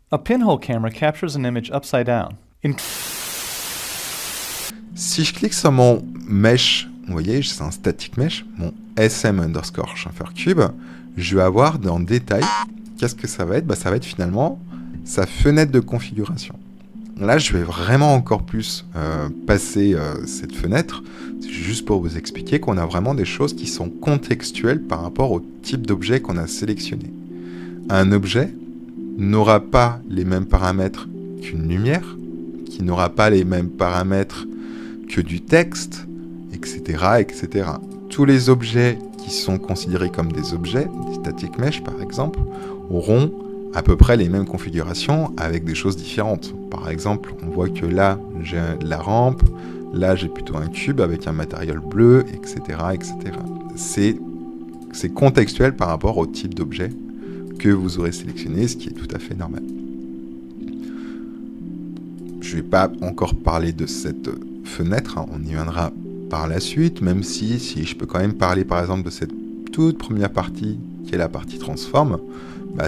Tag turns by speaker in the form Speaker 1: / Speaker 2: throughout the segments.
Speaker 1: A pinhole camera captures an image upside down.
Speaker 2: Si je clique sur mon mesh, vous voyez, c'est un static mesh, mon sm_chamfer_cube, je vais avoir dans détail, qu'est-ce que ça va être? Ça va être finalement sa fenêtre de configuration. Là, je vais vraiment encore plus passer cette fenêtre. C'est juste pour vous expliquer qu'on a vraiment des choses qui sont contextuelles par rapport au type d'objet qu'on a sélectionné. Un objet n'aura pas les mêmes paramètres qu'une lumière, qui n'aura pas les mêmes paramètres que du texte, etc., etc. Tous les objets qui sont considérés comme des objets, des static mesh par exemple, auront à peu près les mêmes configurations avec des choses différentes. Par exemple, on voit que là, j'ai la rampe, là, j'ai plutôt un cube avec un matériel bleu, etc., etc. C'est contextuel par rapport au type d'objet que vous aurez sélectionné, ce qui est tout à fait normal. Je ne vais pas encore parler de cette fenêtre, on y viendra par la suite, même si je peux quand même parler par exemple de cette toute première partie qui est la partie transform,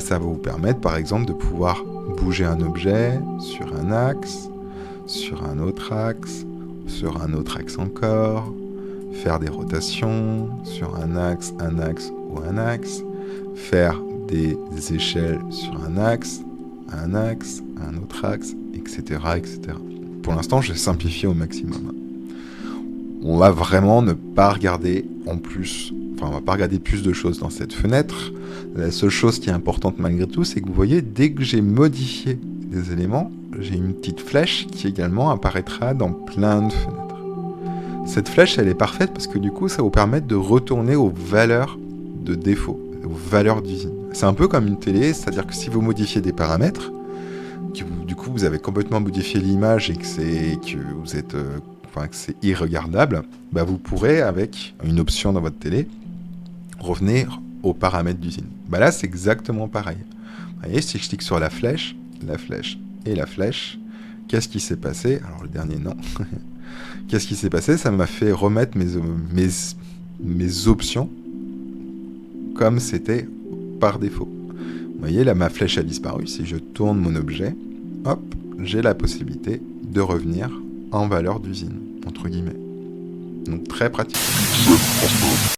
Speaker 2: ça va vous permettre par exemple de pouvoir bouger un objet sur un axe, sur un autre axe encore, faire des rotations sur un axe ou un axe, faire des échelles sur un axe, un autre axe, etc., etc. Pour l'instant, je vais simplifier au maximum. On va vraiment ne pas regarder on va pas regarder plus de choses dans cette fenêtre. La seule chose qui est importante malgré tout, c'est que vous voyez, dès que j'ai modifié des éléments, j'ai une petite flèche qui également apparaîtra dans plein de fenêtres. Cette flèche, elle est parfaite parce que du coup, ça vous permet de retourner aux valeurs de défaut, aux valeurs d'usine. C'est un peu comme une télé, c'est-à-dire que si vous modifiez des paramètres, du coup vous avez complètement modifié l'image et que c'est irregardable, vous pourrez, avec une option dans votre télé, revenir aux paramètres d'usine. Là, c'est exactement pareil. Vous voyez, si je clique sur la flèche, et la flèche, qu'est-ce qui s'est passé? Alors, le dernier, non. Qu'est-ce qui s'est passé? Ça m'a fait remettre mes options comme c'était par défaut. Vous voyez, là, ma flèche a disparu. Si je tourne mon objet, hop, j'ai la possibilité de revenir en valeur d'usine, entre guillemets. Donc, très pratique.